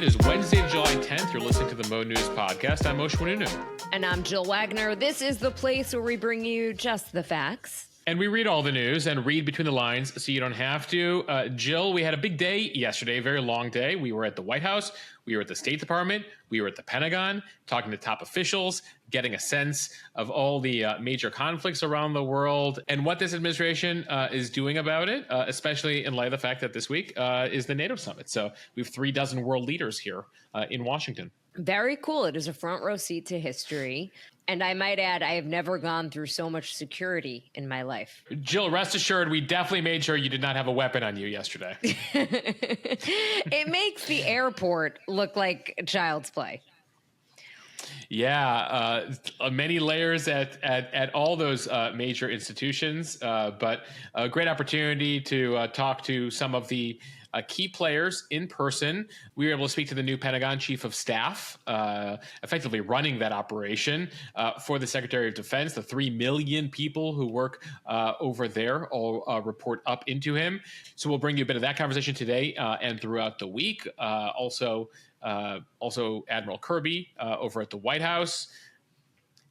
It is Wednesday, July 10th. You're listening to the mo.news podcast. I'm mo.news. And I'm Jill Wagner. This is the place where we bring you just the facts. And we read all the news and read between the lines so you don't have to. Jill, we had a big day yesterday, a very long day. We were at the White House. We were at the State Department. We were at the Pentagon, talking to top officials, getting a sense of all the major conflicts around the world and what this administration is doing about it, especially in light of the fact that this week is the NATO summit. So we have 36 world leaders here in Washington. Very cool. It is a front row seat to history. And I might add, I have never gone through so much security in my life. Jill, rest assured, we definitely made sure you did not have a weapon on you yesterday. It makes the airport look like child's play. Yeah, many layers at all those major institutions, but a great opportunity to talk to some of the key players in person. We were able to speak to the new Pentagon Chief of Staff, effectively running that operation for the Secretary of Defense. The 3 million people who work over there all report up into him. So we'll bring you a bit of that conversation today and throughout the week. Also Admiral Kirby over at the White House.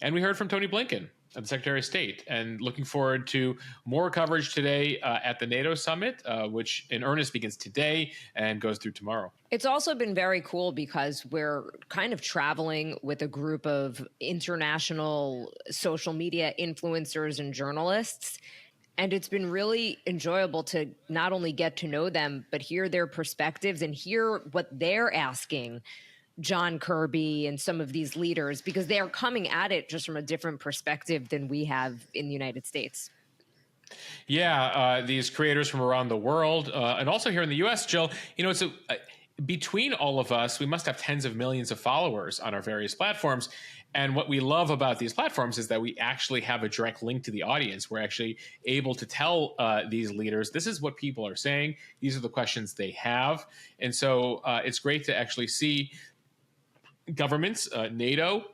And we heard from Tony Blinken, the Secretary of State, and looking forward to more coverage today at the NATO summit, which in earnest begins today and goes through tomorrow. It's also been very cool because we're kind of traveling with a group of international social media influencers and journalists. And it's been really enjoyable to not only get to know them, but hear their perspectives and hear what they're asking John Kirby and some of these leaders, because they are coming at it just from a different perspective than we have in the United States. Yeah, these creators from around the world and also here in the U.S., Jill, you know, between all of us, we must have tens of millions of followers on our various platforms. And what we love about these platforms is that we actually have a direct link to the audience. We're actually able to tell these leaders, this is what people are saying. These are the questions they have. And so it's great to actually see governments, NATO,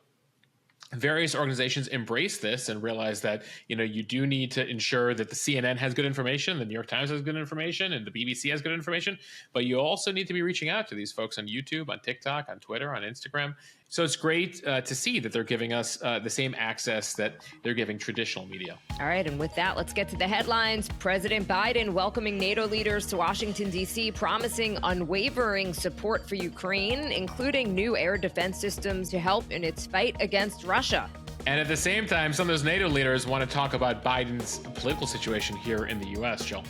various organizations embrace this and realize that, you know, you do need to ensure that the CNN has good information, the New York Times has good information, and the BBC has good information. But you also need to be reaching out to these folks on YouTube, on TikTok, on Twitter, on Instagram. So it's great to see that they're giving us the same access that they're giving traditional media. All right. And with that, let's get to the headlines. President Biden welcoming NATO leaders to Washington, D.C., promising unwavering support for Ukraine, including new air defense systems to help in its fight against Russia. And at the same time, some of those NATO leaders want to talk about Biden's political situation here in the U.S., Jill.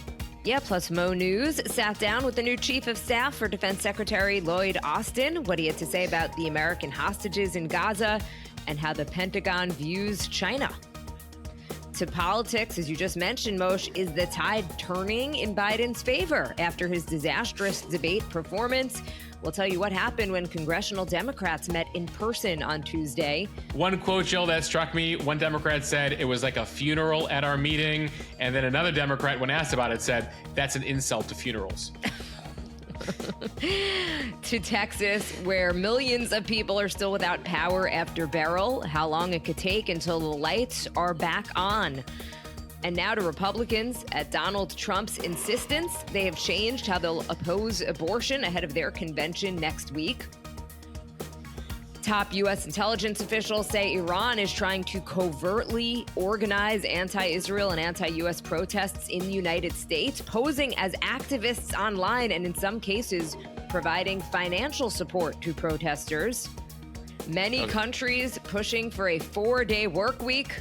Yeah, plus mo.news sat down with the new Chief of Staff for Defense Secretary Lloyd Austin, what he had to say about the American hostages in Gaza and how the Pentagon views China. To politics, as you just mentioned, Moshe, is the tide turning in Biden's favor after his disastrous debate performance? We'll tell you what happened when congressional Democrats met in person on Tuesday. One quote, Jill, that struck me. One Democrat said it was like a funeral at our meeting. And then another Democrat, when asked about it, said that's an insult to funerals. To Texas, where millions of people are still without power after Beryl, how long it could take until the lights are back on. And now to Republicans. At Donald Trump's insistence, they have changed how they'll oppose abortion ahead of their convention next week. Top U.S. intelligence officials say Iran is trying to covertly organize anti-Israel and anti-U.S. protests in the United States, posing as activists online and in some cases providing financial support to protesters. Many countries pushing for a 4-day work week.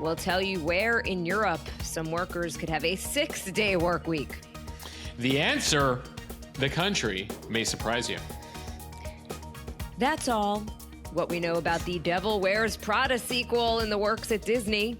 We'll tell you where in Europe some workers could have a 6-day work week. The answer, the country, may surprise you. That's all. What we know about the Devil Wears Prada sequel in the works at Disney.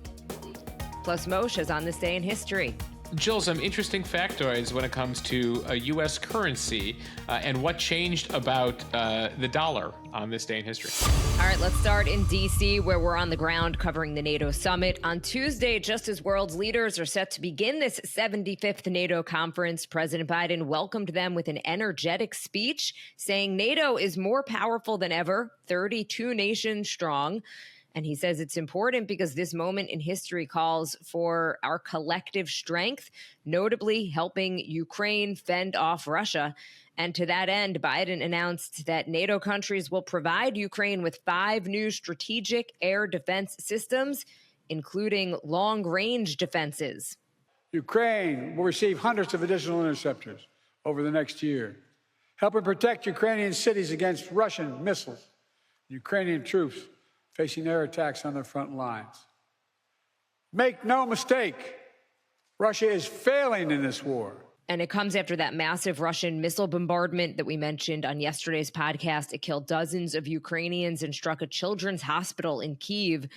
Plus Moshe's on this day in history. Jill, some interesting factoids when it comes to U.S. currency and what changed about the dollar on this day in history. All right, let's start in D.C., where we're on the ground covering the NATO summit. On Tuesday, just as world's leaders are set to begin this 75th NATO conference, President Biden welcomed them with an energetic speech, saying NATO is more powerful than ever, 32 nations strong. And he says it's important because this moment in history calls for our collective strength, notably helping Ukraine fend off Russia. And to that end, Biden announced that NATO countries will provide Ukraine with 5 new strategic air defense systems, including long-range defenses. Ukraine will receive hundreds of additional interceptors over the next year, helping protect Ukrainian cities against Russian missiles, Ukrainian troops facing air attacks on their front lines. Make no mistake, Russia is failing in this war. And it comes after that massive Russian missile bombardment that we mentioned on yesterday's podcast. It killed dozens of Ukrainians and struck a children's hospital in Kyiv.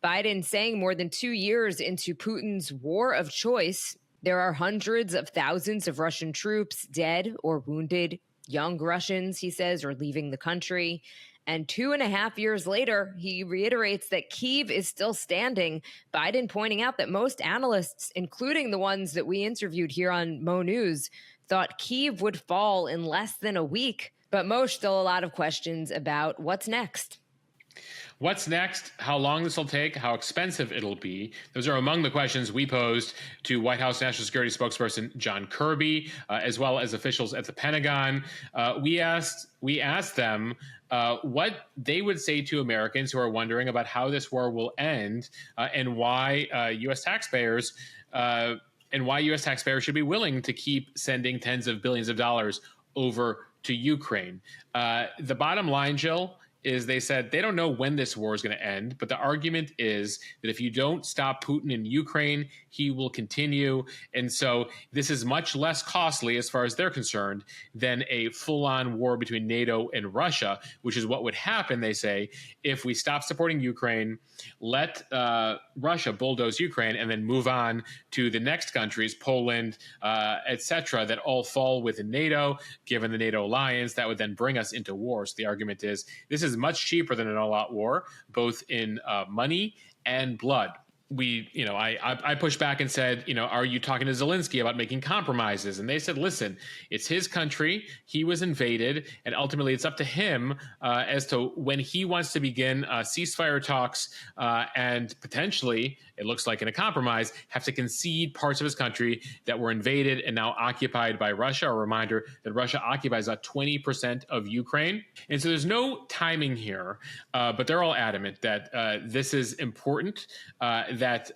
Biden saying more than 2 years into Putin's war of choice, there are hundreds of thousands of Russian troops dead or wounded. Young Russians, he says, are leaving the country. And 2.5 years later, he reiterates that Kyiv is still standing. Biden pointing out that most analysts, including the ones that we interviewed here on Mo.news, thought Kyiv would fall in less than a week. But Mo, still a lot of questions about what's next. What's next? How long this will take? How expensive it'll be? Those are among the questions we posed to White House National Security spokesperson John Kirby, as well as officials at the Pentagon. We asked them what they would say to Americans who are wondering about how this war will end, and why U.S. taxpayers should be willing to keep sending tens of billions of dollars over to Ukraine. The bottom line, Jill, is they said they don't know when this war is going to end, but the argument is that if you don't stop Putin in Ukraine, he will continue. And so this is much less costly as far as they're concerned than a full-on war between NATO and Russia, which is what would happen, they say, if we stop supporting Ukraine, let Russia bulldoze Ukraine, and then move on to the next countries, Poland, etc., that all fall within NATO. Given the NATO alliance, that would then bring us into war. So the argument is this is much cheaper than an all-out war, both in money and blood. I pushed back and said, are you talking to Zelensky about making compromises? And they said, listen, it's his country. He was invaded. And ultimately, it's up to him as to when he wants to begin ceasefire talks and potentially, it looks like in a compromise, have to concede parts of his country that were invaded and now occupied by Russia. A reminder that Russia occupies about 20% of Ukraine. And so there's no timing here, but they're all adamant that this is important, that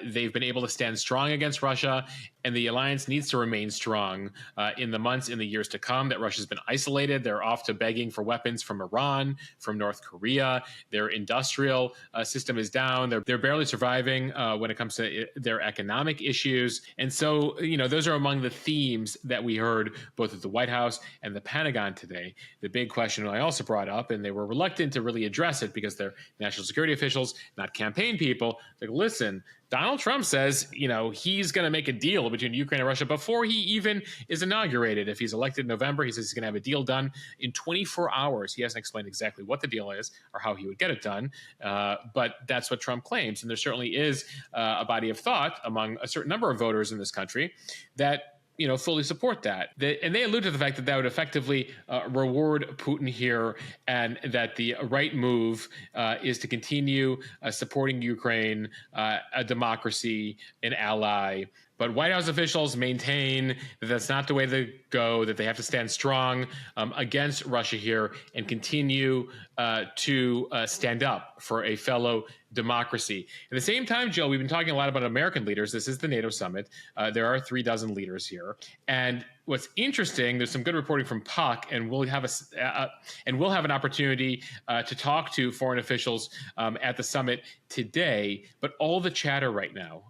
they've been able to stand strong against Russia, and the alliance needs to remain strong in the years to come, that Russia's been isolated. They're off to begging for weapons from Iran, from North Korea. Their industrial system is down. They're barely surviving when it comes to their economic issues. And so, those are among the themes that we heard both at the White House and the Pentagon today. The big question I also brought up, and they were reluctant to really address it because they're national security officials, not campaign people. Like, listen, Donald Trump says, he's going to make a deal between Ukraine and Russia before he even is inaugurated. If he's elected in November, he says he's going to have a deal done in 24 hours. He hasn't explained exactly what the deal is or how he would get it done, but that's what Trump claims. And there certainly is a body of thought among a certain number of voters in this country that fully support that. And they allude to the fact that would effectively reward Putin here, and that the right move is to continue supporting Ukraine, a democracy, an ally. But White House officials maintain that that's not the way to go, that they have to stand strong against Russia here and continue to stand up for a fellow democracy. At the same time, Jill, we've been talking a lot about American leaders. This is the NATO summit. There are 36 leaders here. And what's interesting, there's some good reporting from Puck, and we'll have an opportunity to talk to foreign officials at the summit today. But all the chatter right now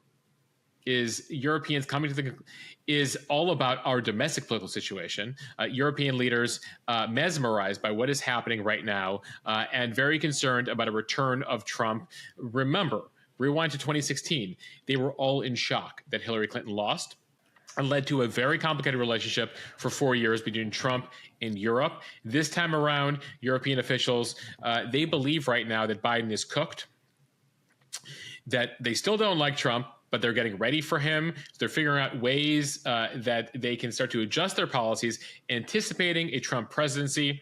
is Europeans coming to is all about our domestic political situation. European leaders mesmerized by what is happening right now, and very concerned about a return of Trump. Remember, rewind to 2016. They were all in shock that Hillary Clinton lost, and led to a very complicated relationship for 4 years between Trump and Europe. This time around, European officials, they believe right now that Biden is cooked, that they still don't like Trump, but they're getting ready for him. So they're figuring out ways that they can start to adjust their policies, anticipating a Trump presidency.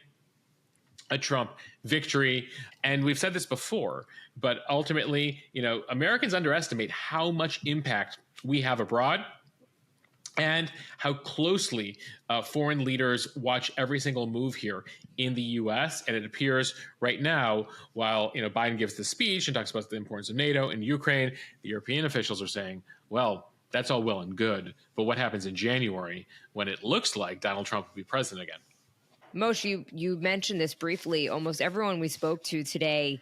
a Trump victory. And we've said this before, but ultimately, Americans underestimate how much impact we have abroad and how closely foreign leaders watch every single move here in the U.S. And it appears right now, while Biden gives the speech and talks about the importance of NATO and Ukraine, the European officials are saying, well, that's all well and good, but what happens in January when it looks like Donald Trump will be president again? Moshe, you mentioned this briefly. Almost everyone we spoke to today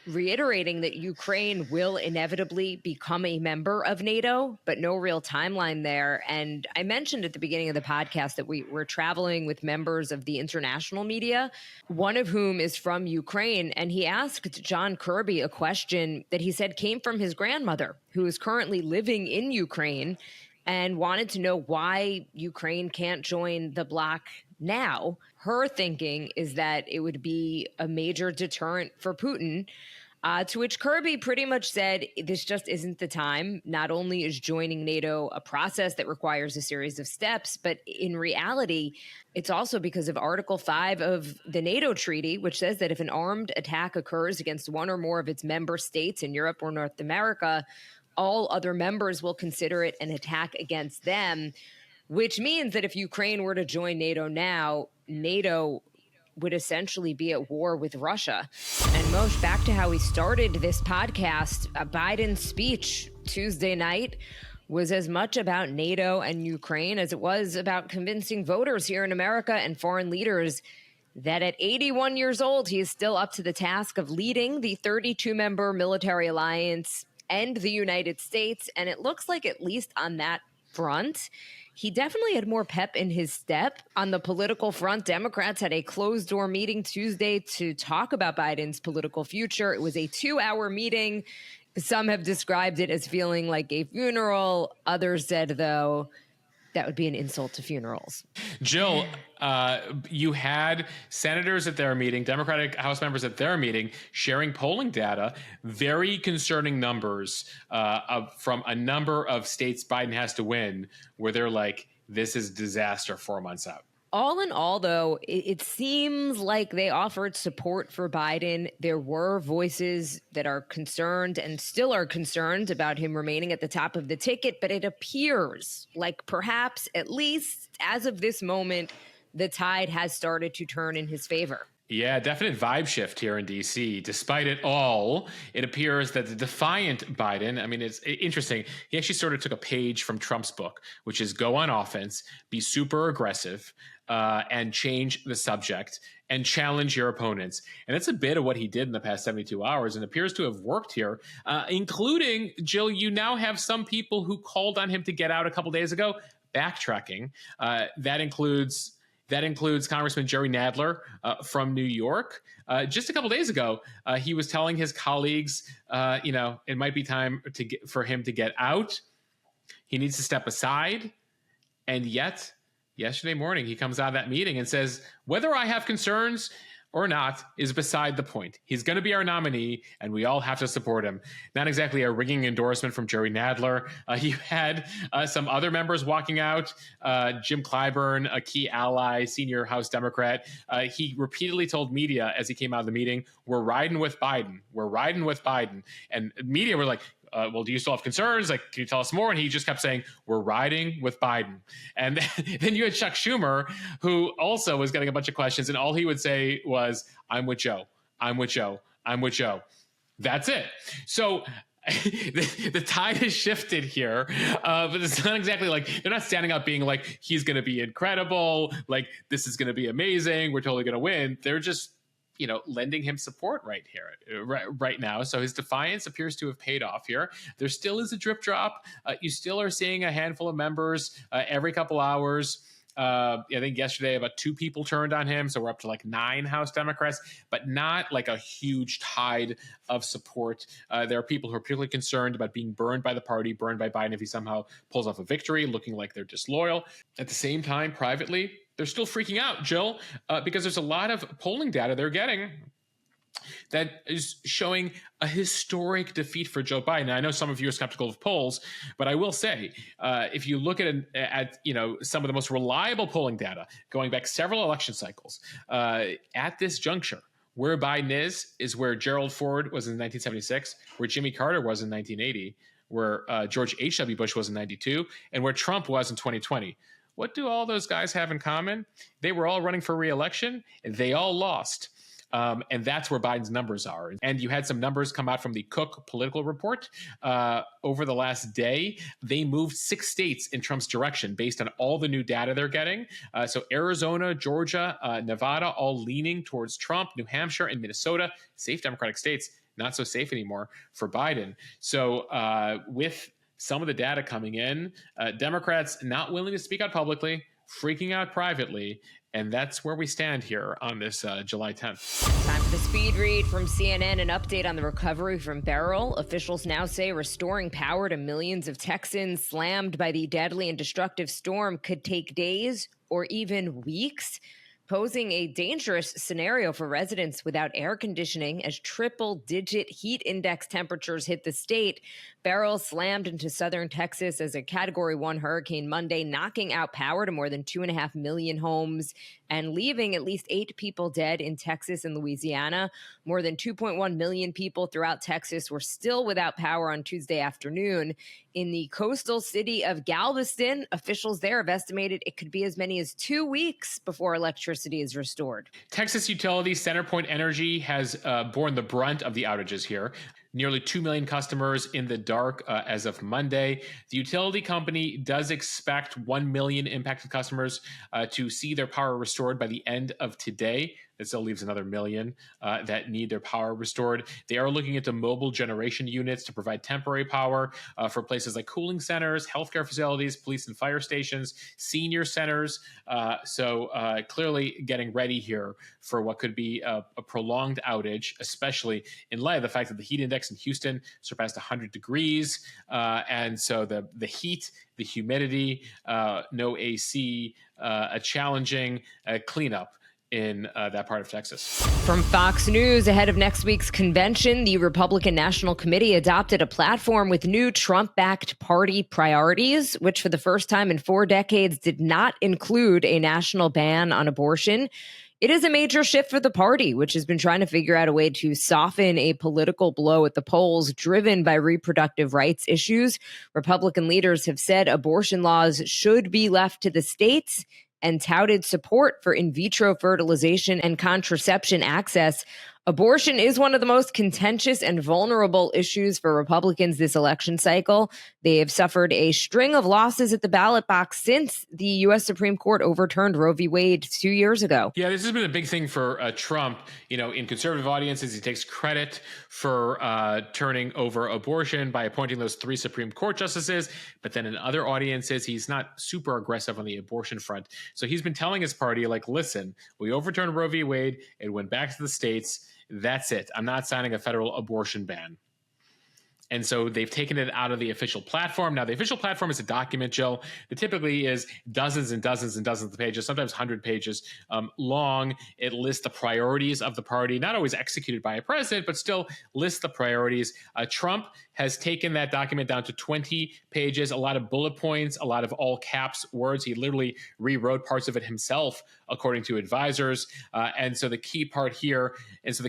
reiterating that Ukraine will inevitably become a member of NATO, but no real timeline there. And I mentioned at the beginning of the podcast that we're traveling with members of the international media, one of whom is from Ukraine. And he asked John Kirby a question that he said came from his grandmother, who is currently living in Ukraine, and wanted to know why Ukraine can't join the bloc now. Her thinking is that it would be a major deterrent for Putin, to which Kirby pretty much said, this just isn't the time. Not only is joining NATO a process that requires a series of steps, but in reality, it's also because of Article 5 of the NATO treaty, which says that if an armed attack occurs against one or more of its member states in Europe or North America, all other members will consider it an attack against them, which means that if Ukraine were to join NATO now, NATO would essentially be at war with Russia. And Moshe, back to how we started this podcast, Biden's speech Tuesday night was as much about NATO and Ukraine as it was about convincing voters here in America and foreign leaders that at 81 years old, he is still up to the task of leading the 32-member military alliance and the United States. And it looks like, at least on that front, he definitely had more pep in his step. On the political front, Democrats had a closed-door meeting Tuesday to talk about Biden's political future. It was a 2-hour meeting. Some have described it as feeling like a funeral. Others said, though, that would be an insult to funerals. Jill, you had senators at their meeting, Democratic House members at their meeting, sharing polling data, very concerning numbers from a number of states Biden has to win, where they're like, this is disaster 4 months out. All in all, though, it seems like they offered support for Biden. There were voices that are concerned and still are concerned about him remaining at the top of the ticket, but it appears like perhaps, at least as of this moment, the tide has started to turn in his favor. Yeah, definite vibe shift here in D.C. Despite it all, it appears that the defiant Biden, I mean, it's interesting. He actually sort of took a page from Trump's book, which is go on offense, be super aggressive, and change the subject and challenge your opponents. And that's a bit of what he did in the past 72 hours and appears to have worked here, including, Jill, you now have some people who called on him to get out a couple days ago backtracking. That includes Congressman Jerry Nadler from New York. Just a couple days ago, he was telling his colleagues, it might be time for him to get out. He needs to step aside. And yet, yesterday morning, he comes out of that meeting and says, whether I have concerns or not is beside the point. He's going to be our nominee, and we all have to support him. Not exactly a ringing endorsement from Jerry Nadler. You had some other members walking out. Jim Clyburn, a key ally, senior House Democrat, he repeatedly told media as he came out of the meeting, we're riding with Biden. We're riding with Biden. And media were like, well, do you still have concerns? Like, can you tell us more? And he just kept saying, we're riding with Biden. And then you had Chuck Schumer, who also was getting a bunch of questions. And all he would say was, I'm with Joe. I'm with Joe. I'm with Joe. That's it. So the tide has shifted here, but it's not exactly like they're not standing up being like, he's going to be incredible. Like, this is going to be amazing. We're totally going to win. They're just, lending him support right now. So his defiance appears to have paid off here. There still is a drip drop. You still are seeing a handful of members every couple hours. I think yesterday about 2 people turned on him. So we're up to like 9 House Democrats, but not like a huge tide of support. There are people who are particularly concerned about being burned by the party, burned by Biden if he somehow pulls off a victory, looking like they're disloyal. At the same time, privately, they're still freaking out, Jill, because there's a lot of polling data they're getting that is showing a historic defeat for Joe Biden. Now, I know some of you are skeptical of polls, but I will say, if you look at some of the most reliable polling data going back several election cycles, at this juncture, Where Biden is where Gerald Ford was in 1976, where Jimmy Carter was in 1980, where George H.W. Bush was in 92, and where Trump was in 2020. What do all those guys have in common? They were all running for re-election, and they all lost. And that's where Biden's numbers are. And you had some numbers come out from the Cook Political Report over the last day. They moved 6 states in Trump's direction based on all the new data they're getting. So Arizona, Georgia, Nevada, all leaning towards Trump. New Hampshire and Minnesota, safe Democratic states, not so safe anymore for Biden. So with some of the data coming in, Democrats not willing to speak out publicly, freaking out privately. And that's where we stand here on this July 10th. Time for the speed read from CNN, an update on the recovery from Beryl. Officials now say restoring power to millions of Texans slammed by the deadly and destructive storm could take days or even weeks, posing a dangerous scenario for residents without air conditioning as triple-digit heat index temperatures hit the state. Beryl slammed into southern Texas as a Category 1 hurricane Monday, knocking out power to more than 2.5 million homes and leaving at least 8 people dead in Texas and Louisiana. More than 2.1 million people throughout Texas were still without power on Tuesday afternoon. In the coastal city of Galveston, officials there have estimated it could be as many as 2 weeks before electricity is restored. Texas utility CenterPoint Energy has borne the brunt of the outages here. Nearly 2 million customers in the dark as of Monday. The utility company does expect 1 million impacted customers to see their power restored by the end of today. That still leaves another million that need their power restored. They are looking into mobile generation units to provide temporary power for places like cooling centers, healthcare facilities, police and fire stations, senior centers. So clearly getting ready here for what could be a prolonged outage, especially in light of the fact that the heat index in Houston surpassed 100 degrees. And so the heat, the humidity, no AC, a challenging cleanup in that part of Texas. From Fox News, ahead of next week's convention, the Republican National Committee adopted a platform with new Trump-backed party priorities, which for the first time in 4 decades did not include a national ban on abortion. It is a major shift for the party, which has been trying to figure out a way to soften a political blow at the polls driven by reproductive rights issues. Republican leaders have said abortion laws should be left to the states and touted support for in vitro fertilization and contraception access. Abortion is one of the most contentious and vulnerable issues for Republicans this election cycle. They have suffered a string of losses at the ballot box since the U.S. Supreme Court overturned Roe v. Wade 2 years ago. Yeah, this has been a big thing for Trump. You know, in conservative audiences, he takes credit for turning over abortion by appointing those 3 Supreme Court justices. But then in other audiences, he's not super aggressive on the abortion front. So he's been telling his party, like, listen, we overturned Roe v. Wade. It went back to the states. That's it. I'm not signing a federal abortion ban. And so they've taken it out of the official platform. Now, the official platform is a document, Jill, that typically is dozens and dozens and dozens of pages, sometimes 100 pages long. It lists the priorities of the party, not always executed by a president, but still lists the priorities. Trump has taken that document down to 20 pages, a lot of bullet points, a lot of all caps words. He literally rewrote parts of it himself, according to advisors. And so the key part here that's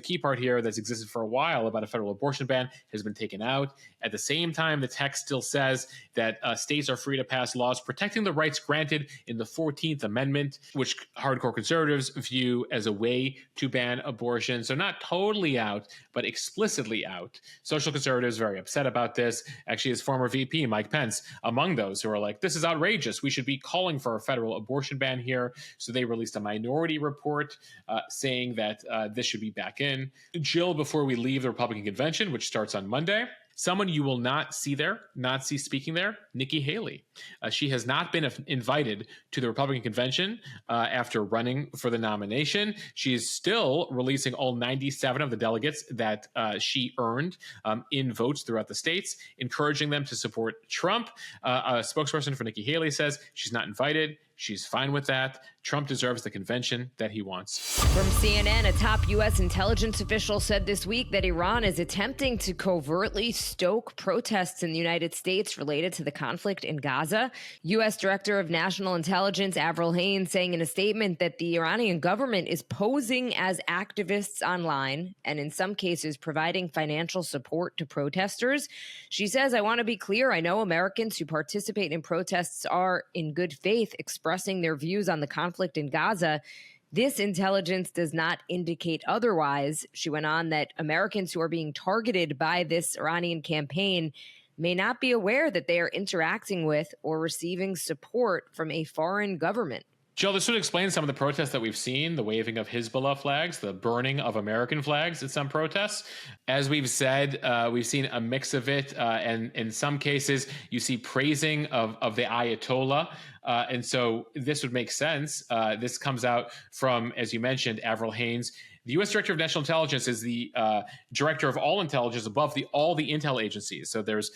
existed for a while about a federal abortion ban has been taken out. At the same time, the text still says that states are free to pass laws protecting the rights granted in the 14th Amendment, which hardcore conservatives view as a way to ban abortion. So not totally out, but explicitly out. Social conservatives very upset about this. Actually, his former VP, Mike Pence, among those who are like, this is outrageous. We should be calling for a federal abortion ban here. So they released a minority report saying that this should be back in. Jill, before we leave the Republican convention, which starts on Monday, someone you will not see speaking there, Nikki Haley. She has not been invited to the Republican convention after running for the nomination. She is still releasing all 97 of the delegates that she earned in votes throughout the states, encouraging them to support Trump. A spokesperson for Nikki Haley says she's not invited. She's fine with that. Trump deserves the convention that he wants. From CNN, a top U.S. intelligence official said this week that Iran is attempting to covertly stoke protests in the United States related to the conflict in Gaza. U.S. Director of National Intelligence Avril Haines saying in a statement that the Iranian government is posing as activists online and in some cases providing financial support to protesters. She says, "I want to be clear. I know Americans who participate in protests are in good faith expressing their views on the conflict in Gaza. This intelligence does not indicate otherwise." She went on that Americans who are being targeted by this Iranian campaign may not be aware that they are interacting with or receiving support from a foreign government. Jill, this would explain some of the protests that we've seen, the waving of Hezbollah flags, the burning of American flags at some protests. As we've said, we've seen a mix of it. And in some cases, you see praising of the Ayatollah. And so this would make sense. This comes out from, as you mentioned, Avril Haines. The U.S. Director of National Intelligence is the director of all intelligence above all the intel agencies. So there's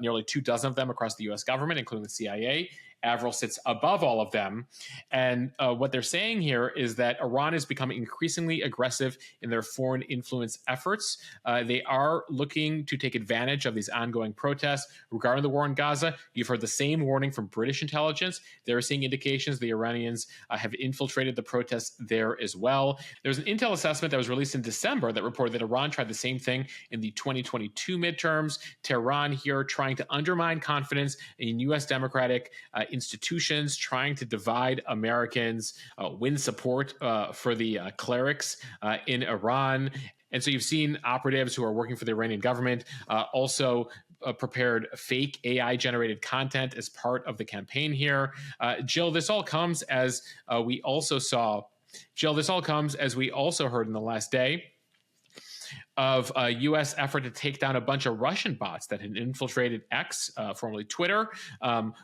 nearly 24 of them across the U.S. government, including the CIA. Avril sits above all of them. And what they're saying here is that Iran is becoming increasingly aggressive in their foreign influence efforts. They are looking to take advantage of these ongoing protests regarding the war in Gaza. You've heard the same warning from British intelligence. They're seeing indications the Iranians have infiltrated the protests there as well. There's an intel assessment that was released in December that reported that Iran tried the same thing in the 2022 midterms. Tehran here trying to undermine confidence in U.S. democratic institutions, trying to divide Americans, win support for the clerics in Iran. And so you've seen operatives who are working for the Iranian government also prepared fake AI-generated content as part of the campaign here. Jill, this all comes as we also heard in the last day of a U.S. effort to take down a bunch of Russian bots that had infiltrated X, formerly Twitter,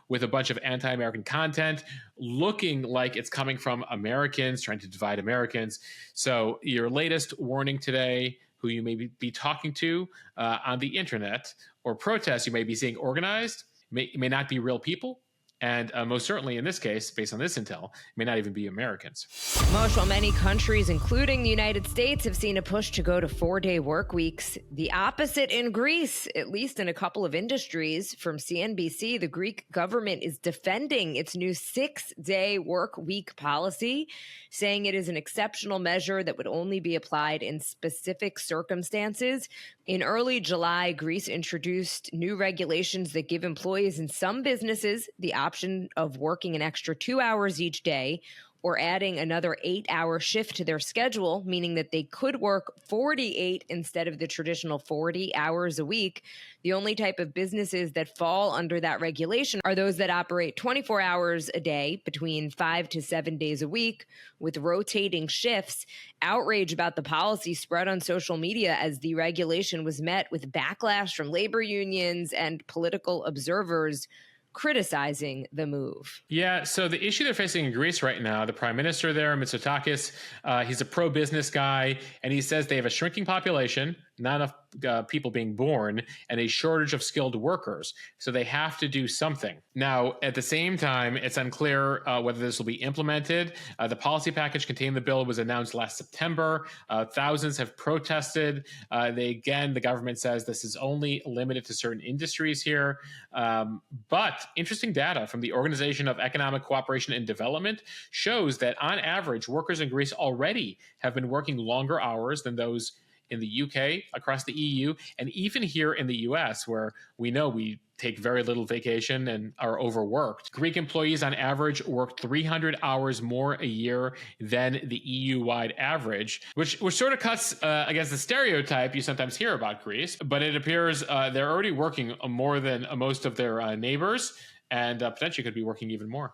with a bunch of anti-American content, looking like it's coming from Americans, trying to divide Americans. So your latest warning today, who you may be talking to on the internet, or protests you may be seeing organized, may not be real people. And most certainly in this case, based on this intel, may not even be Americans. While many countries, including the United States, have seen a push to go to 4-day work weeks, the opposite in Greece, at least in a couple of industries. From CNBC, the Greek government is defending its new 6-day work week policy, saying it is an exceptional measure that would only be applied in specific circumstances. In early July, Greece introduced new regulations that give employees in some businesses the option of working an extra 2 hours each day or adding another 8-hour shift to their schedule, meaning that they could work 48 instead of the traditional 40 hours a week. The only type of businesses that fall under that regulation are those that operate 24 hours a day, between 5 to 7 days a week, with rotating shifts. Outrage about the policy spread on social media as the regulation was met with backlash from labor unions and political observers criticizing the move. Yeah, so the issue they're facing in Greece right now, the prime minister there, Mitsotakis, he's a pro-business guy, and he says they have a shrinking population, not enough people being born, and a shortage of skilled workers. So they have to do something. Now, at the same time, it's unclear whether this will be implemented. The policy package containing the bill was announced last September. Thousands have protested. The government says this is only limited to certain industries here. But interesting data from the Organization of Economic Cooperation and Development shows that on average, workers in Greece already have been working longer hours than those in the UK, across the EU, and even here in the US, where we know we take very little vacation and are overworked. Greek employees on average work 300 hours more a year than the EU-wide average, which sort of cuts against the stereotype you sometimes hear about Greece, but it appears they're already working more than most of their neighbors, and potentially could be working even more.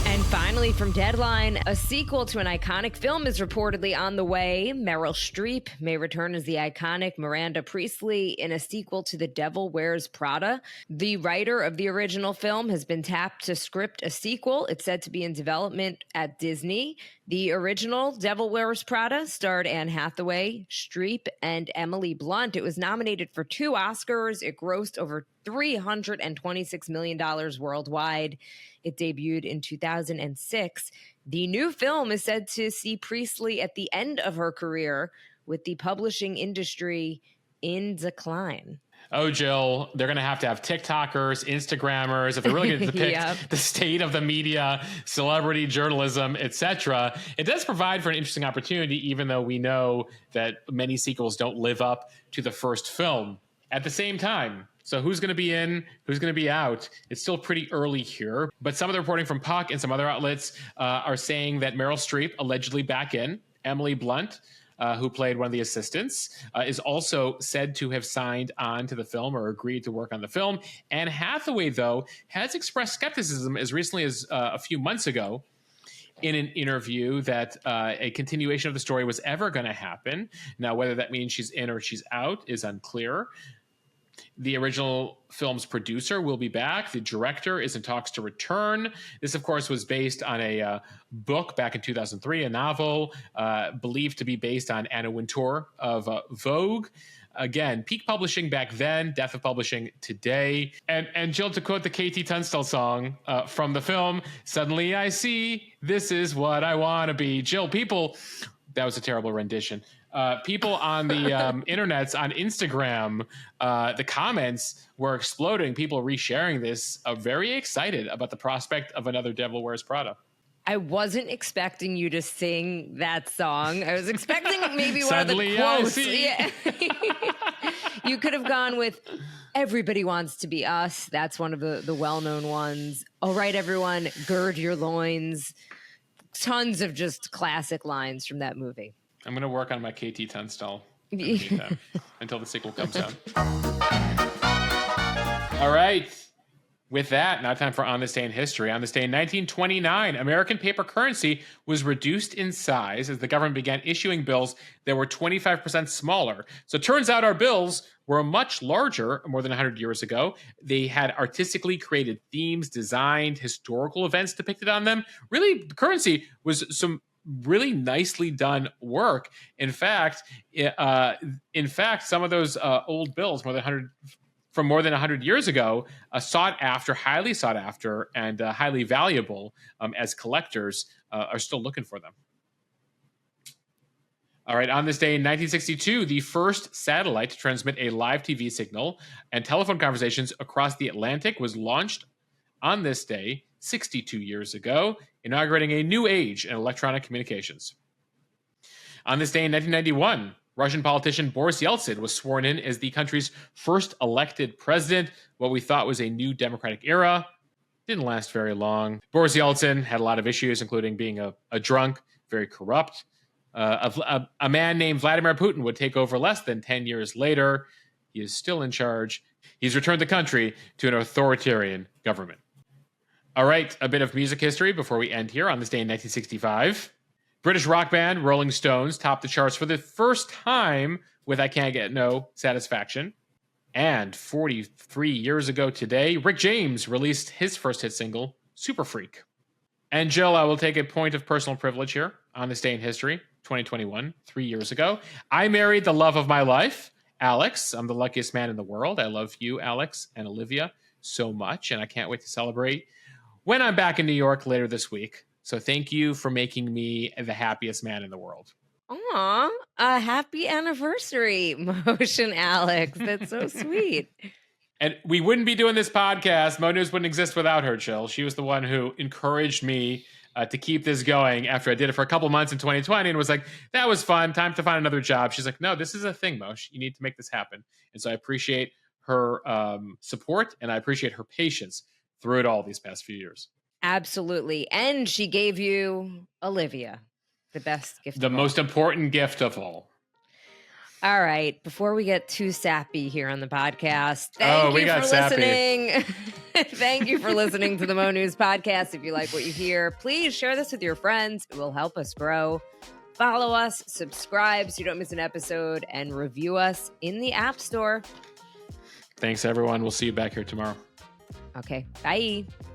And finally, from Deadline, a sequel to an iconic film is reportedly on the way. Meryl Streep may return as the iconic Miranda Priestley in a sequel to The Devil Wears Prada. The writer of the original film has been tapped to script a sequel. It's said to be in development at Disney. The original Devil Wears Prada starred Anne Hathaway, Streep, and Emily Blunt. It was nominated for 2 Oscars. It grossed over $326 million worldwide. It debuted in 2006. The new film is said to see Priestley at the end of her career, with the publishing industry in decline. Oh, Jill, they're going to have TikTokers, Instagrammers, if they're really going to depict the state of the media, celebrity journalism, etc. It does provide for an interesting opportunity, even though we know that many sequels don't live up to the first film. At the same time, so who's going to be in, who's going to be out? It's still pretty early here, but some of the reporting from Puck and some other outlets are saying that Meryl Streep allegedly back in. Emily Blunt, who played one of the assistants, is also said to have signed on to the film or agreed to work on the film. Anne Hathaway, though, has expressed skepticism as recently as a few months ago in an interview that a continuation of the story was ever going to happen. Now, whether that means she's in or she's out is unclear. The original film's producer will be back. The director is in talks to return. This, of course, was based on a book back in 2003, a novel believed to be based on Anna Wintour of Vogue. Again, peak publishing back then, death of publishing today. And Jill, to quote the KT Tunstall song from the film, "Suddenly I see, this is what I want to be." Jill, people, that was a terrible rendition. People on the internets, on Instagram, the comments were exploding. People resharing this, very excited about the prospect of another Devil Wears Prada. I wasn't expecting you to sing that song. I was expecting maybe one Suddenly of the quotes. I see. Yeah. You could have gone with "Everybody Wants to Be Us." That's one of the well-known ones. "All right, everyone, gird your loins." Tons of just classic lines from that movie. I'm going to work on my KT Tunstall until the sequel comes out. All right. With that, now time for On This Day in History. On this day in 1929, American paper currency was reduced in size as the government began issuing bills that were 25% smaller. So it turns out our bills were much larger more than 100 years ago. They had artistically created themes, designed historical events depicted on them. Really, the currency was some really nicely done work. In fact, some of those old bills, from more than 100 years ago, highly sought after, and highly valuable as collectors are still looking for them. All right, on this day in 1962, the first satellite to transmit a live TV signal and telephone conversations across the Atlantic was launched on this day 62 years ago, inaugurating a new age in electronic communications. On this day in 1991, Russian politician Boris Yeltsin was sworn in as the country's first elected president, what we thought was a new democratic era. Didn't last very long. Boris Yeltsin had a lot of issues, including being a drunk, very corrupt. A man named Vladimir Putin would take over less than 10 years later. He is still in charge. He's returned the country to an authoritarian government. All right, a bit of music history before we end here. On this day in 1965, British rock band Rolling Stones topped the charts for the first time with "I Can't Get No Satisfaction." And 43 years ago today, Rick James released his first hit single, "Super Freak." And Jill, I will take a point of personal privilege here. On this day in history, 2021, 3 years ago, I married the love of my life, Alex. I'm the luckiest man in the world. I love you, Alex, and Olivia so much, and I can't wait to celebrate when I'm back in New York later this week. So thank you for making me the happiest man in the world. Aw, a happy anniversary, Motion Alex. That's so sweet. And we wouldn't be doing this podcast. Mo.news wouldn't exist without her, Jill. She was the one who encouraged me to keep this going after I did it for a couple months in 2020 and was like, that was fun. Time to find another job. She's like, no, this is a thing, Mosh. You need to make this happen. And so I appreciate her support, and I appreciate her patience through it all these past few years. Absolutely. And she gave you Olivia, the best gift The of all. most important gift of all. All right. Before we get too sappy here on the podcast, thank you for listening. Thank you for listening to the Mo News podcast. If you like what you hear, please share this with your friends. It will help us grow. Follow us, subscribe so you don't miss an episode, and review us in the App Store. Thanks, everyone. We'll see you back here tomorrow. Okay. Bye.